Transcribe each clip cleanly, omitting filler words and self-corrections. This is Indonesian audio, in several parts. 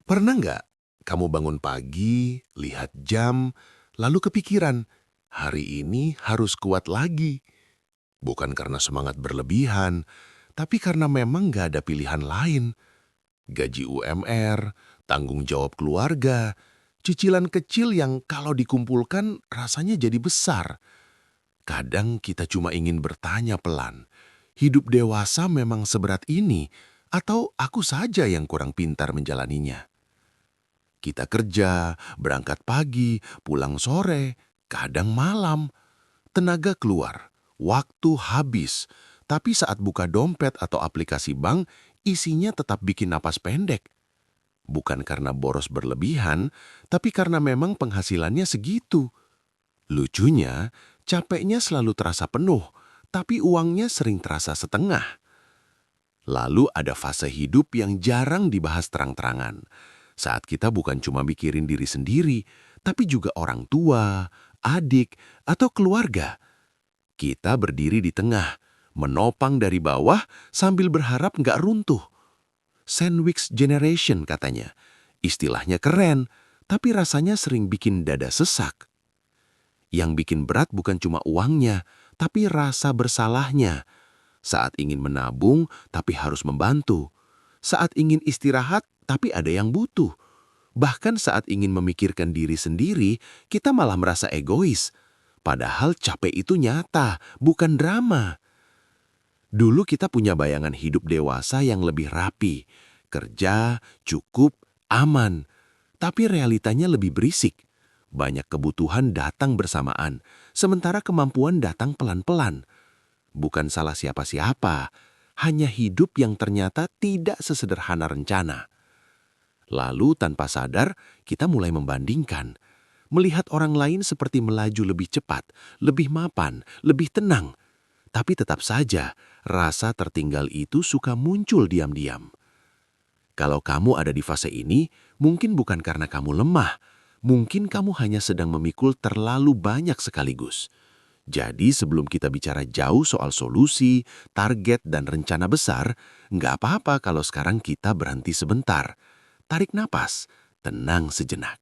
Pernah nggak kamu bangun pagi, lihat jam, lalu kepikiran, hari ini harus kuat lagi? Bukan karena semangat berlebihan, tapi karena memang nggak ada pilihan lain. Gaji UMR, tanggung jawab keluarga, cicilan kecil yang kalau dikumpulkan rasanya jadi besar. Kadang kita cuma ingin bertanya pelan, hidup dewasa memang seberat ini, atau aku saja yang kurang pintar menjalaninya? Kita kerja, berangkat pagi, pulang sore, kadang malam. Tenaga keluar, waktu habis. Tapi saat buka dompet atau aplikasi bank, isinya tetap bikin napas pendek. Bukan karena boros berlebihan, tapi karena memang penghasilannya segitu. Lucunya, capeknya selalu terasa penuh, tapi uangnya sering terasa setengah. Lalu ada fase hidup yang jarang dibahas terang-terangan. Saat kita bukan cuma mikirin diri sendiri, tapi juga orang tua, adik, atau keluarga. Kita berdiri di tengah, menopang dari bawah sambil berharap nggak runtuh. Sandwich generation katanya. Istilahnya keren, tapi rasanya sering bikin dada sesak. Yang bikin berat bukan cuma uangnya, tapi rasa bersalahnya. Saat ingin menabung, tapi harus membantu. Saat ingin istirahat, tapi ada yang butuh. Bahkan saat ingin memikirkan diri sendiri, kita malah merasa egois. Padahal capek itu nyata, bukan drama. Dulu kita punya bayangan hidup dewasa yang lebih rapi. Kerja, cukup, aman. Tapi realitanya lebih berisik. Banyak kebutuhan datang bersamaan, sementara kemampuan datang pelan-pelan. Bukan salah siapa-siapa, hanya hidup yang ternyata tidak sesederhana rencana. Lalu tanpa sadar, kita mulai membandingkan. Melihat orang lain seperti melaju lebih cepat, lebih mapan, lebih tenang. Tapi tetap saja, rasa tertinggal itu suka muncul diam-diam. Kalau kamu ada di fase ini, mungkin bukan karena kamu lemah. Mungkin kamu hanya sedang memikul terlalu banyak sekaligus. Jadi sebelum kita bicara jauh soal solusi, target, dan rencana besar, nggak apa-apa kalau sekarang kita berhenti sebentar. Tarik napas, tenang sejenak.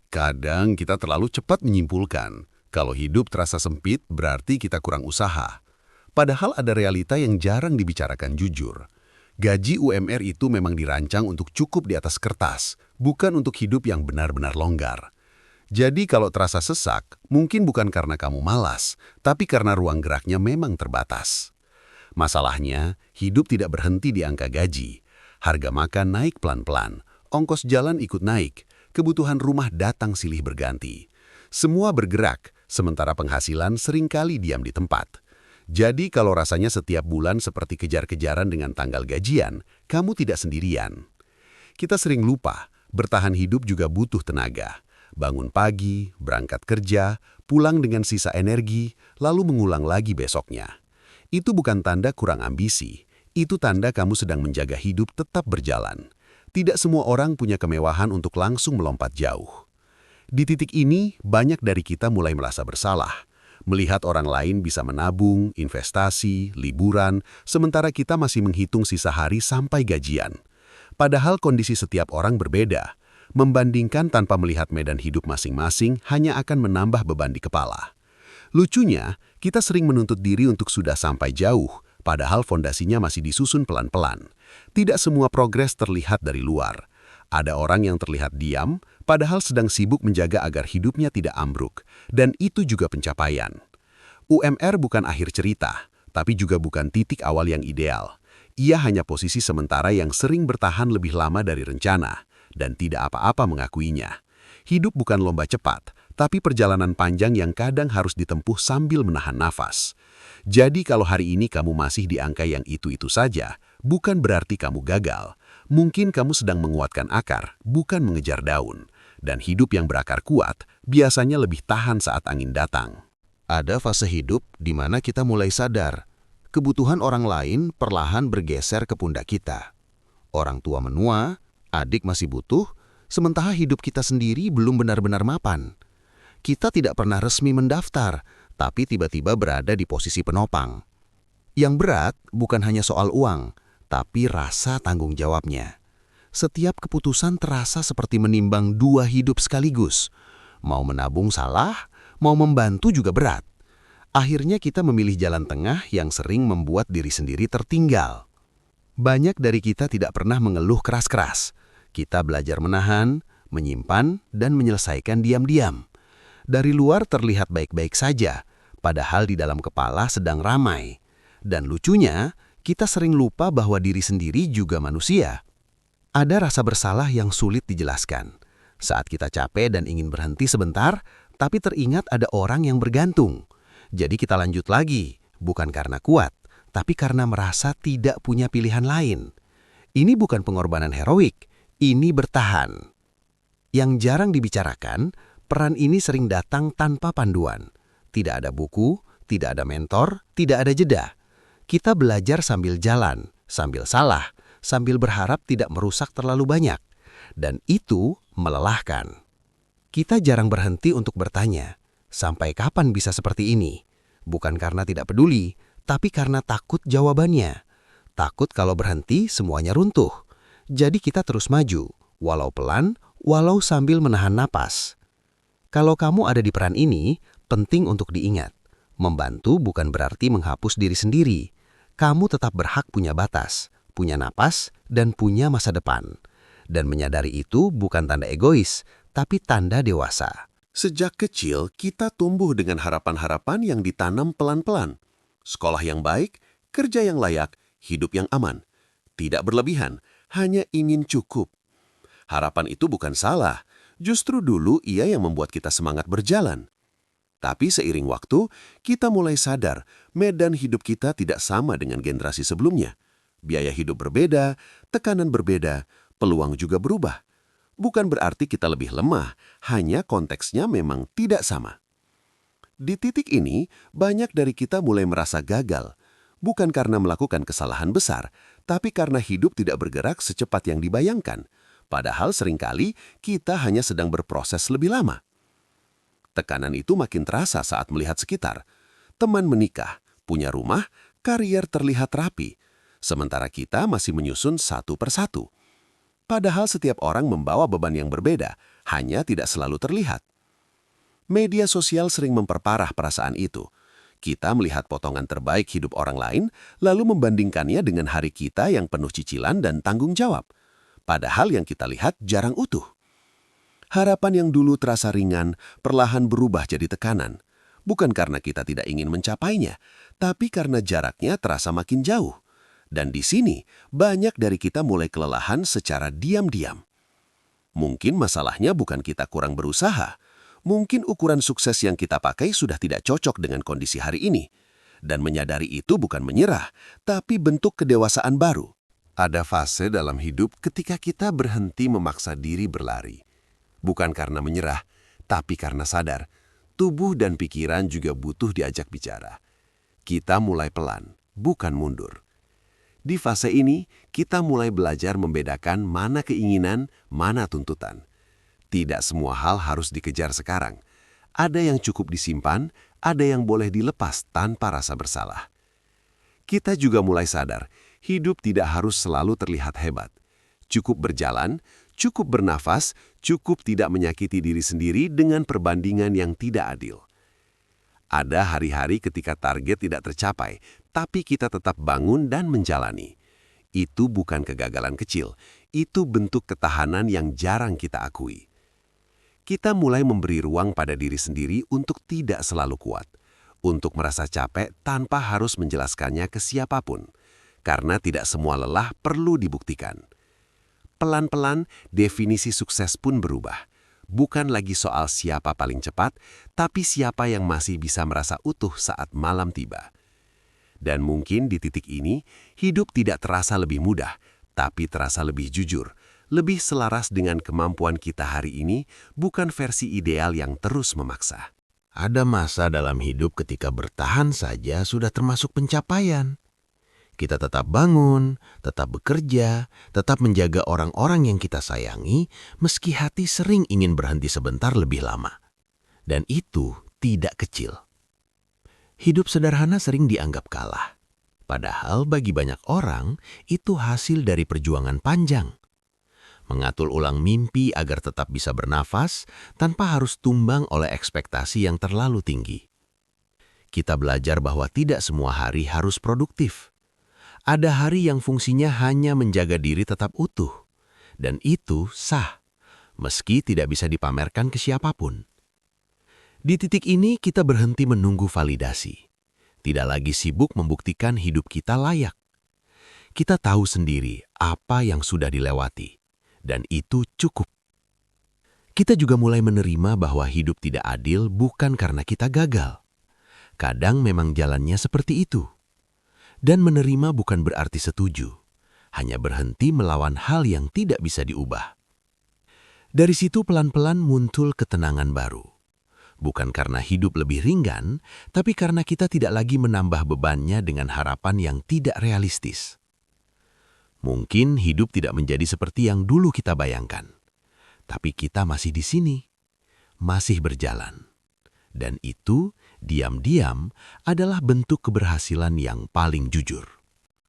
Kadang kita terlalu cepat menyimpulkan, kalau hidup terasa sempit berarti kita kurang usaha. Padahal ada realita yang jarang dibicarakan jujur. Gaji UMR itu memang dirancang untuk cukup di atas kertas, bukan untuk hidup yang benar-benar longgar. Jadi kalau terasa sesak, mungkin bukan karena kamu malas, tapi karena ruang geraknya memang terbatas. Masalahnya, hidup tidak berhenti di angka gaji. Harga makan naik pelan-pelan, ongkos jalan ikut naik, kebutuhan rumah datang silih berganti. Semua bergerak, sementara penghasilan seringkali diam di tempat. Jadi kalau rasanya setiap bulan seperti kejar-kejaran dengan tanggal gajian, kamu tidak sendirian. Kita sering lupa, bertahan hidup juga butuh tenaga. Bangun pagi, berangkat kerja, pulang dengan sisa energi, lalu mengulang lagi besoknya. Itu bukan tanda kurang ambisi, itu tanda kamu sedang menjaga hidup tetap berjalan. Tidak semua orang punya kemewahan untuk langsung melompat jauh. Di titik ini, banyak dari kita mulai merasa bersalah. Melihat orang lain bisa menabung, investasi, liburan, sementara kita masih menghitung sisa hari sampai gajian. Padahal kondisi setiap orang berbeda. Membandingkan tanpa melihat medan hidup masing-masing hanya akan menambah beban di kepala. Lucunya, kita sering menuntut diri untuk sudah sampai jauh, padahal fondasinya masih disusun pelan-pelan. Tidak semua progres terlihat dari luar. Ada orang yang terlihat diam, padahal sedang sibuk menjaga agar hidupnya tidak ambruk. Dan itu juga pencapaian. UMR bukan akhir cerita, tapi juga bukan titik awal yang ideal. Ia hanya posisi sementara yang sering bertahan lebih lama dari rencana, dan tidak apa-apa mengakuinya. Hidup bukan lomba cepat, tapi perjalanan panjang yang kadang harus ditempuh sambil menahan nafas. Jadi kalau hari ini kamu masih di angka yang itu-itu saja, bukan berarti kamu gagal. Mungkin kamu sedang menguatkan akar, bukan mengejar daun. Dan hidup yang berakar kuat biasanya lebih tahan saat angin datang. Ada fase hidup di mana kita mulai sadar, kebutuhan orang lain perlahan bergeser ke pundak kita. Orang tua menua, adik masih butuh, sementara hidup kita sendiri belum benar-benar mapan. Kita tidak pernah resmi mendaftar, tapi tiba-tiba berada di posisi penopang. Yang berat bukan hanya soal uang, tapi rasa tanggung jawabnya. Setiap keputusan terasa seperti menimbang dua hidup sekaligus. Mau menabung salah, mau membantu juga berat. Akhirnya kita memilih jalan tengah yang sering membuat diri sendiri tertinggal. Banyak dari kita tidak pernah mengeluh keras-keras. Kita belajar menahan, menyimpan, dan menyelesaikan diam-diam. Dari luar terlihat baik-baik saja, padahal di dalam kepala sedang ramai. Dan lucunya, kita sering lupa bahwa diri sendiri juga manusia. Ada rasa bersalah yang sulit dijelaskan. Saat kita capek dan ingin berhenti sebentar, tapi teringat ada orang yang bergantung. Jadi kita lanjut lagi, bukan karena kuat, tapi karena merasa tidak punya pilihan lain. Ini bukan pengorbanan heroik, ini bertahan. Yang jarang dibicarakan, peran ini sering datang tanpa panduan. Tidak ada buku, tidak ada mentor, tidak ada jeda. Kita belajar sambil jalan, sambil salah, sambil berharap tidak merusak terlalu banyak. Dan itu melelahkan. Kita jarang berhenti untuk bertanya, sampai kapan bisa seperti ini? Bukan karena tidak peduli, tapi karena takut jawabannya. Takut kalau berhenti semuanya runtuh. Jadi kita terus maju, walau pelan, walau sambil menahan napas. Kalau kamu ada di peran ini, penting untuk diingat. Membantu bukan berarti menghapus diri sendiri. Kamu tetap berhak punya batas, punya napas, dan punya masa depan. Dan menyadari itu bukan tanda egois, tapi tanda dewasa. Sejak kecil, kita tumbuh dengan harapan-harapan yang ditanam pelan-pelan. Sekolah yang baik, kerja yang layak, hidup yang aman. Tidak berlebihan, hanya ingin cukup. Harapan itu bukan salah, justru dulu ia yang membuat kita semangat berjalan. Tapi seiring waktu, kita mulai sadar medan hidup kita tidak sama dengan generasi sebelumnya. Biaya hidup berbeda, tekanan berbeda, peluang juga berubah. Bukan berarti kita lebih lemah, hanya konteksnya memang tidak sama. Di titik ini, banyak dari kita mulai merasa gagal, bukan karena melakukan kesalahan besar, tapi karena hidup tidak bergerak secepat yang dibayangkan. Padahal seringkali kita hanya sedang berproses lebih lama. Tekanan itu makin terasa saat melihat sekitar. Teman menikah, punya rumah, karier terlihat rapi, sementara kita masih menyusun satu persatu. Padahal setiap orang membawa beban yang berbeda, hanya tidak selalu terlihat. Media sosial sering memperparah perasaan itu. Kita melihat potongan terbaik hidup orang lain, lalu membandingkannya dengan hari kita yang penuh cicilan dan tanggung jawab. Padahal yang kita lihat jarang utuh. Harapan yang dulu terasa ringan, perlahan berubah jadi tekanan. Bukan karena kita tidak ingin mencapainya, tapi karena jaraknya terasa makin jauh. Dan di sini, banyak dari kita mulai kelelahan secara diam-diam. Mungkin masalahnya bukan kita kurang berusaha. Mungkin ukuran sukses yang kita pakai sudah tidak cocok dengan kondisi hari ini. Dan menyadari itu bukan menyerah, tapi bentuk kedewasaan baru. Ada fase dalam hidup ketika kita berhenti memaksa diri berlari. Bukan karena menyerah, tapi karena sadar. Tubuh dan pikiran juga butuh diajak bicara. Kita mulai pelan, bukan mundur. Di fase ini, kita mulai belajar membedakan mana keinginan, mana tuntutan. Tidak semua hal harus dikejar sekarang. Ada yang cukup disimpan, ada yang boleh dilepas tanpa rasa bersalah. Kita juga mulai sadar, hidup tidak harus selalu terlihat hebat. Cukup berjalan, cukup bernafas, cukup tidak menyakiti diri sendiri dengan perbandingan yang tidak adil. Ada hari-hari ketika target tidak tercapai, tapi kita tetap bangun dan menjalani. Itu bukan kegagalan kecil, itu bentuk ketahanan yang jarang kita akui. Kita mulai memberi ruang pada diri sendiri untuk tidak selalu kuat, untuk merasa capek tanpa harus menjelaskannya ke siapapun, karena tidak semua lelah perlu dibuktikan. Pelan-pelan, definisi sukses pun berubah. Bukan lagi soal siapa paling cepat, tapi siapa yang masih bisa merasa utuh saat malam tiba. Dan mungkin di titik ini, hidup tidak terasa lebih mudah, tapi terasa lebih jujur, lebih selaras dengan kemampuan kita hari ini, bukan versi ideal yang terus memaksa. Ada masa dalam hidup ketika bertahan saja sudah termasuk pencapaian. Kita tetap bangun, tetap bekerja, tetap menjaga orang-orang yang kita sayangi, meski hati sering ingin berhenti sebentar lebih lama. Dan itu tidak kecil. Hidup sederhana sering dianggap kalah. Padahal bagi banyak orang, itu hasil dari perjuangan panjang. mengatur ulang mimpi agar tetap bisa bernafas tanpa harus tumbang oleh ekspektasi yang terlalu tinggi. Kita belajar bahwa tidak semua hari harus produktif. Ada hari yang fungsinya hanya menjaga diri tetap utuh, dan itu sah, meski tidak bisa dipamerkan ke siapapun. Di titik ini kita berhenti menunggu validasi. Tidak lagi sibuk membuktikan hidup kita layak. Kita tahu sendiri apa yang sudah dilewati, dan itu cukup. Kita juga mulai menerima bahwa hidup tidak adil bukan karena kita gagal. Kadang memang jalannya seperti itu. Dan menerima bukan berarti setuju, hanya berhenti melawan hal yang tidak bisa diubah. Dari situ pelan-pelan muncul ketenangan baru. Bukan karena hidup lebih ringan, tapi karena kita tidak lagi menambah bebannya dengan harapan yang tidak realistis. Mungkin hidup tidak menjadi seperti yang dulu kita bayangkan. Tapi kita masih di sini, masih berjalan. Dan itu, diam-diam, adalah bentuk keberhasilan yang paling jujur.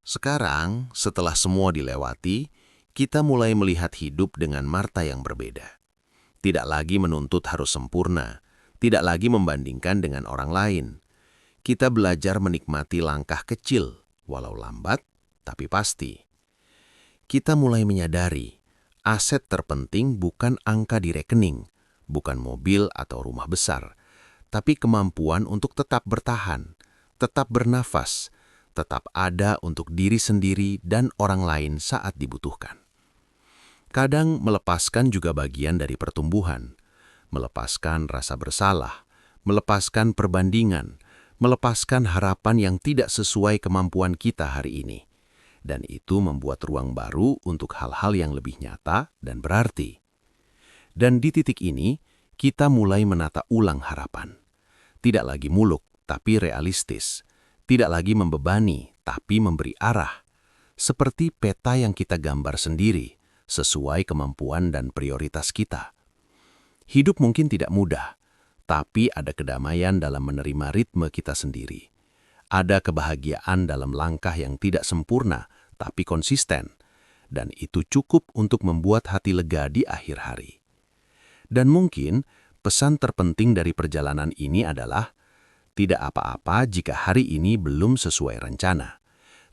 Sekarang, setelah semua dilewati, kita mulai melihat hidup dengan mata yang berbeda. Tidak lagi menuntut harus sempurna, tidak lagi membandingkan dengan orang lain. Kita belajar menikmati langkah kecil, walau lambat, tapi pasti. Kita mulai menyadari, aset terpenting bukan angka di rekening, bukan mobil atau rumah besar, tapi kemampuan untuk tetap bertahan, tetap bernafas, tetap ada untuk diri sendiri dan orang lain saat dibutuhkan. Kadang melepaskan juga bagian dari pertumbuhan, melepaskan rasa bersalah, melepaskan perbandingan, melepaskan harapan yang tidak sesuai kemampuan kita hari ini. Dan itu membuat ruang baru untuk hal-hal yang lebih nyata dan berarti. Dan di titik ini, kita mulai menata ulang harapan. Tidak lagi muluk, tapi realistis. Tidak lagi membebani, tapi memberi arah. Seperti peta yang kita gambar sendiri, sesuai kemampuan dan prioritas kita. Hidup mungkin tidak mudah, tapi ada kedamaian dalam menerima ritme kita sendiri. Ada kebahagiaan dalam langkah yang tidak sempurna, tapi konsisten. Dan itu cukup untuk membuat hati lega di akhir hari. Dan mungkin, pesan terpenting dari perjalanan ini adalah tidak apa-apa jika hari ini belum sesuai rencana.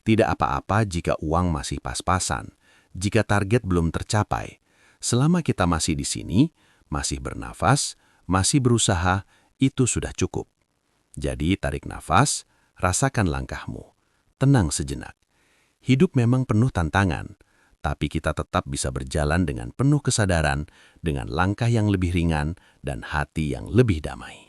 Tidak apa-apa jika uang masih pas-pasan, jika target belum tercapai. Selama kita masih di sini, masih bernafas, masih berusaha, itu sudah cukup. Jadi tarik nafas, rasakan langkahmu. Tenang sejenak. Hidup memang penuh tantangan, tapi kita tetap bisa berjalan dengan penuh kesadaran, dengan langkah yang lebih ringan dan hati yang lebih damai.